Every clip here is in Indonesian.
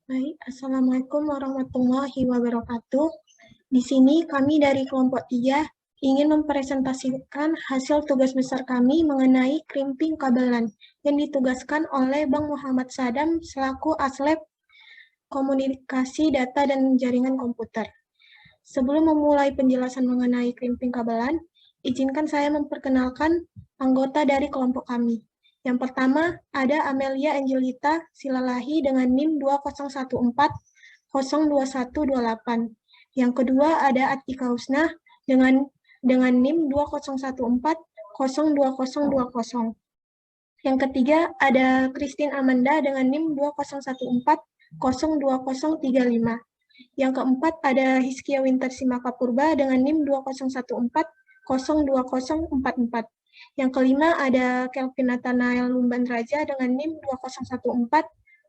Baik, Assalamualaikum warahmatullahi wabarakatuh. Di sini kami dari kelompok 3 ingin mempresentasikan hasil tugas besar kami mengenai crimping kabelan yang ditugaskan oleh Bang Muhammad Sadam selaku Aslab Komunikasi Data dan Jaringan Komputer. Sebelum memulai penjelasan mengenai crimping kabelan, izinkan saya memperkenalkan anggota dari kelompok kami. Yang pertama, ada Amelia Angelita Silalahi dengan NIM 2014-02128. Yang kedua, ada Atika Husnah dengan NIM 2014-02020. Yang ketiga, ada Christine Amanda dengan NIM 2014-02035. Yang keempat, ada Hiskia Winter Simaka Purba dengan NIM 2014-02044. Yang kelima, ada Kelvin Nathanael Lumban Raja dengan NIM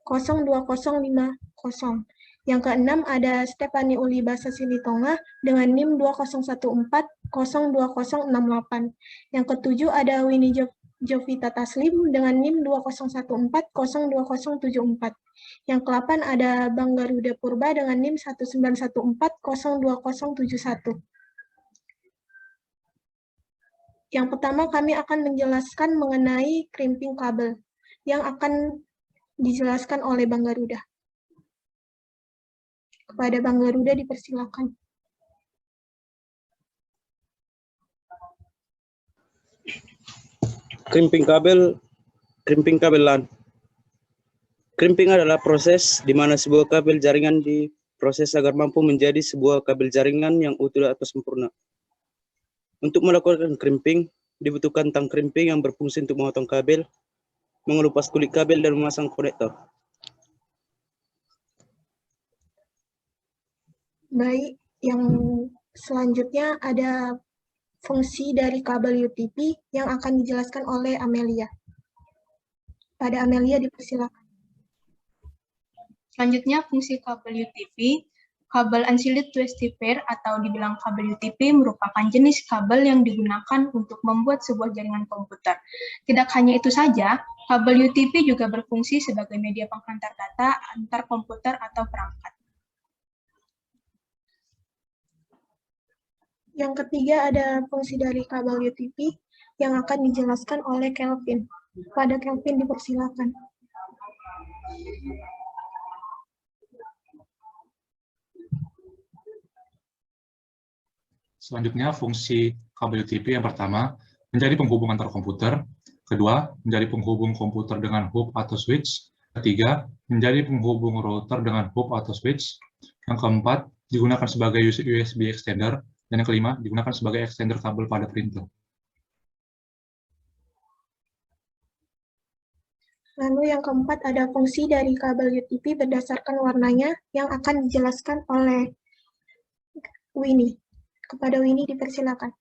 2014-02050. Yang keenam, ada Stephanie Ulibasa Silitonga dengan NIM 2014-02068. Yang ketujuh, ada Winnie Jovita Taslim dengan NIM 2014-02074. Yang ke-8 ada Bang Garuda Purba dengan NIM 1914-02071. Yang pertama kami akan menjelaskan mengenai crimping kabel yang akan dijelaskan oleh Bang Garuda. Kepada Bang Garuda dipersilakan. Crimping kabel LAN. Crimping adalah proses di mana sebuah kabel jaringan diproses agar mampu menjadi sebuah kabel jaringan yang utuh atau sempurna. Untuk melakukan crimping, dibutuhkan tang crimping yang berfungsi untuk memotong kabel, mengelupas kulit kabel, dan memasang konektor. Baik, yang selanjutnya ada fungsi dari kabel UTP yang akan dijelaskan oleh Amelia. Pada Amelia dipersilakan. Selanjutnya, fungsi kabel UTP. Kabel unshielded twisted pair atau dibilang kabel UTP merupakan jenis kabel yang digunakan untuk membuat sebuah jaringan komputer. Tidak hanya itu saja, kabel UTP juga berfungsi sebagai media penghantar data antar komputer atau perangkat. Yang ketiga ada fungsi dari kabel UTP yang akan dijelaskan oleh Kelvin. Pada Kelvin dipersilakan. Selanjutnya, fungsi kabel UTP yang pertama, menjadi penghubung antar komputer. Kedua, menjadi penghubung komputer dengan hub atau switch. Ketiga, menjadi penghubung router dengan hub atau switch. Yang keempat, digunakan sebagai USB extender. Dan yang kelima, digunakan sebagai extender kabel pada printer. Lalu yang keempat ada fungsi dari kabel UTP berdasarkan warnanya yang akan dijelaskan oleh Winnie. Kepada Winnie dipersilakan.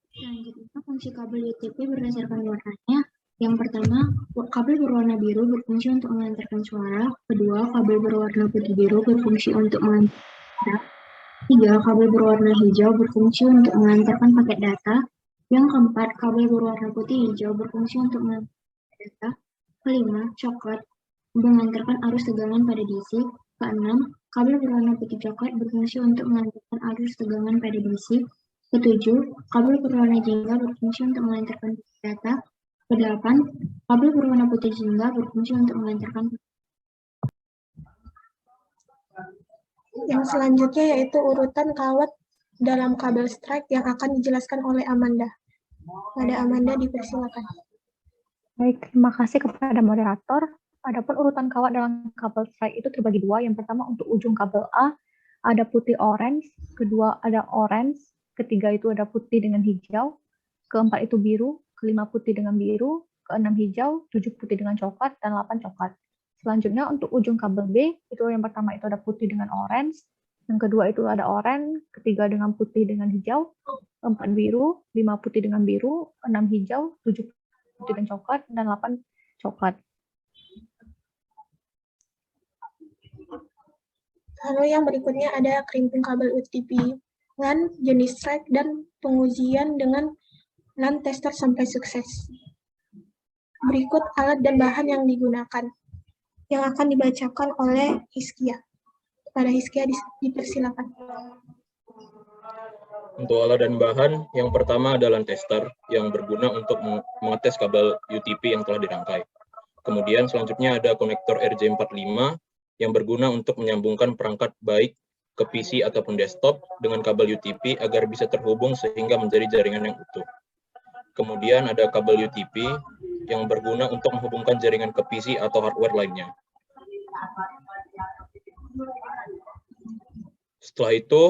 Selanjutnya, fungsi kabel UTP berdasarkan warnanya. Yang pertama, kabel berwarna biru berfungsi untuk mengantarkan suara. Kedua, kabel berwarna putih biru berfungsi untuk mengantarkan data. Tiga, kabel berwarna hijau berfungsi untuk mengantarkan paket data. Yang keempat, kabel berwarna putih hijau berfungsi untuk mengantarkan data. Kelima, coklat mengantarkan arus tegangan pada DC. Keenam, kabel berwarna putih coklat berfungsi untuk mengantarkan arus tegangan pada DC. Ketujuh, kabel berwarna jingga berfungsi untuk mengantarkan data. Kedelapan, kabel berwarna putih jingga berfungsi untuk mengantarkan. Yang selanjutnya yaitu urutan kawat dalam kabel strike yang akan dijelaskan oleh Amanda. Pada Amanda dipersilakan. Baik, terima kasih kepada moderator. Adapun urutan kawat dalam kabel strike itu terbagi dua. Yang pertama untuk ujung kabel A, ada putih orange, kedua ada orange, ketiga itu ada putih dengan hijau, keempat itu biru, kelima putih dengan biru, keenam hijau, 7 putih dengan coklat, dan 8 coklat. Selanjutnya untuk ujung kabel B, itu yang pertama itu ada putih dengan orange, yang kedua itu ada orange, ketiga dengan putih dengan hijau, keempat biru, 5 putih dengan biru, 6 hijau, 7 putih dengan coklat, dan 8 coklat. Lalu yang berikutnya ada crimping kabel UTP LAN jenis strike dan pengujian dengan LAN tester sampai sukses. Berikut alat dan bahan yang digunakan. yang akan dibacakan oleh Hizkia. Kepada Hizkia dipersilakan. Untuk alat dan bahan, yang pertama adalah tester yang berguna untuk mengetes kabel UTP yang telah dirangkai. Kemudian selanjutnya ada konektor RJ45 yang berguna untuk menyambungkan perangkat baik ke PC ataupun desktop dengan kabel UTP agar bisa terhubung sehingga menjadi jaringan yang utuh. Kemudian ada kabel UTP yang berguna untuk menghubungkan jaringan ke PC atau hardware lainnya. Setelah itu,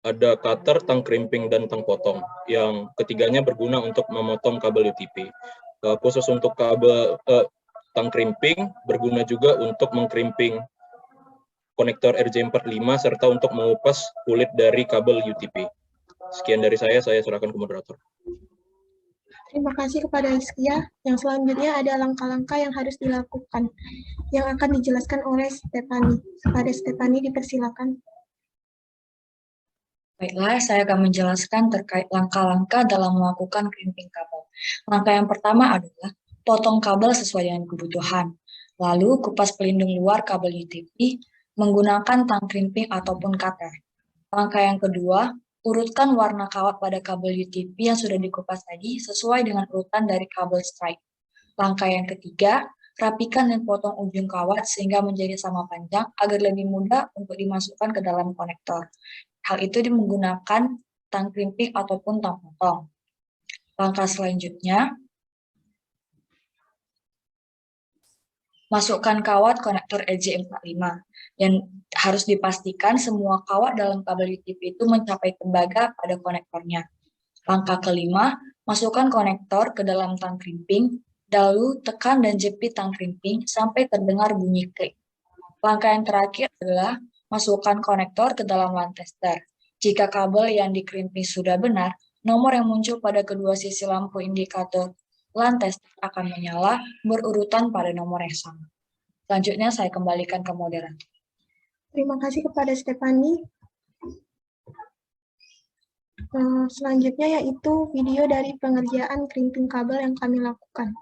ada cutter, tang crimping, dan tang potong. Yang ketiganya berguna untuk memotong kabel UTP. Khusus untuk kabel tang crimping, berguna juga untuk mengkrimping konektor RJ45 serta untuk mengupas kulit dari kabel UTP. Sekian dari saya serahkan ke moderator. Terima kasih kepada Hizkia. Yang selanjutnya ada langkah-langkah yang harus dilakukan, yang akan dijelaskan oleh Stefani. Kepada Stefani dipersilakan. Baiklah, saya akan menjelaskan terkait langkah-langkah dalam melakukan crimping kabel. Langkah yang pertama adalah potong kabel sesuai dengan kebutuhan. Lalu kupas pelindung luar kabel UTP menggunakan tang crimping ataupun cutter. Langkah yang kedua, urutkan warna kawat pada kabel UTP yang sudah dikupas tadi sesuai dengan urutan dari kabel stripe. Langkah yang ketiga, rapikan dan potong ujung kawat sehingga menjadi sama panjang agar lebih mudah untuk dimasukkan ke dalam konektor. Hal itu menggunakan tang crimping ataupun tang potong. Langkah selanjutnya, masukkan kawat konektor RJ45 dan harus dipastikan semua kawat dalam kabel UTP itu mencapai tembaga pada konektornya. Langkah kelima, masukkan konektor ke dalam tang crimping, lalu tekan dan jepit tang crimping sampai terdengar bunyi klik. Langkah yang terakhir adalah masukkan konektor ke dalam LAN tester. Jika kabel yang di-crimping sudah benar, nomor yang muncul pada kedua sisi lampu indikator LAN tester akan menyala berurutan pada nomor yang sama. Selanjutnya saya kembalikan ke moderator. Terima kasih kepada Stefani. Selanjutnya yaitu video dari pengerjaan crimping kabel yang kami lakukan.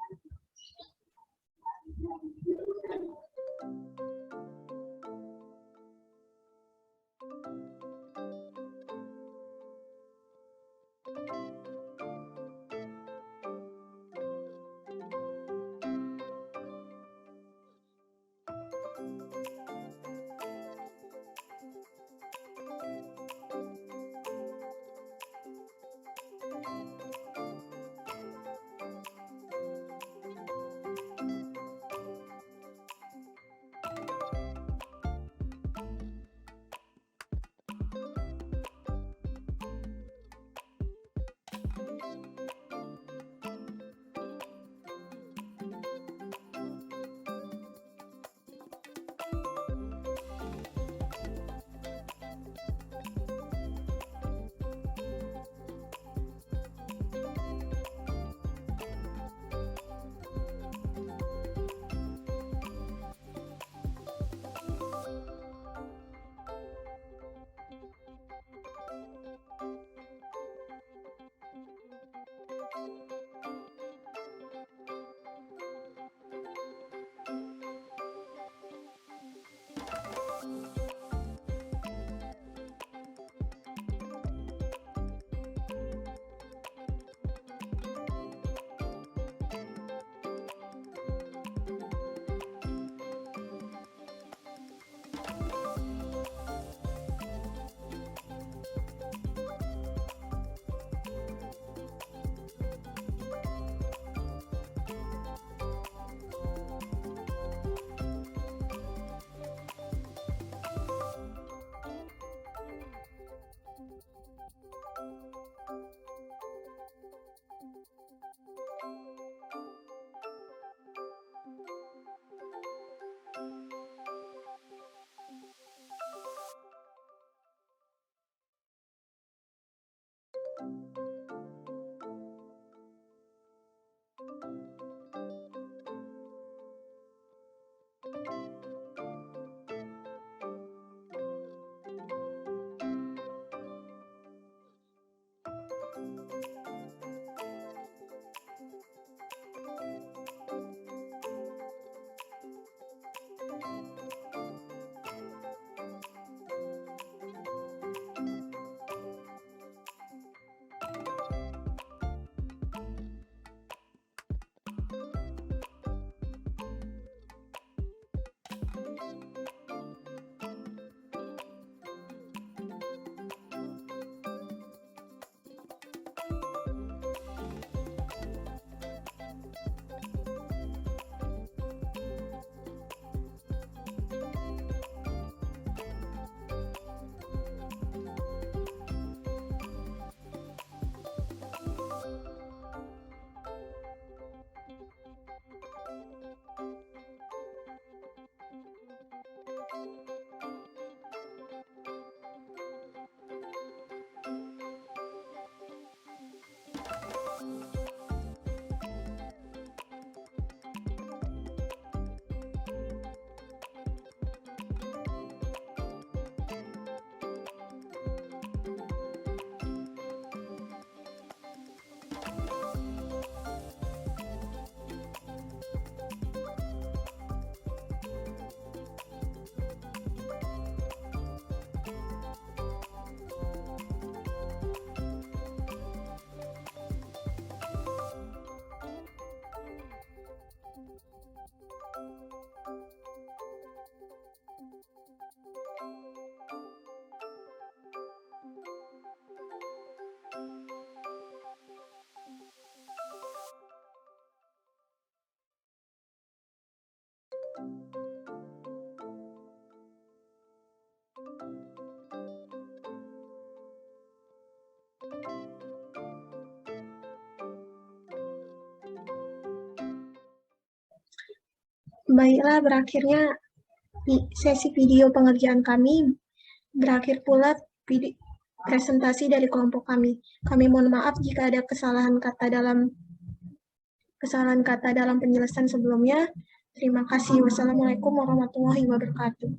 Baiklah, berakhirnya sesi video pengerjaan kami. Berakhir pula presentasi dari kelompok kami. Kami mohon maaf jika ada kesalahan kata dalam penjelasan sebelumnya. Terima kasih. Wassalamualaikum warahmatullahi wabarakatuh.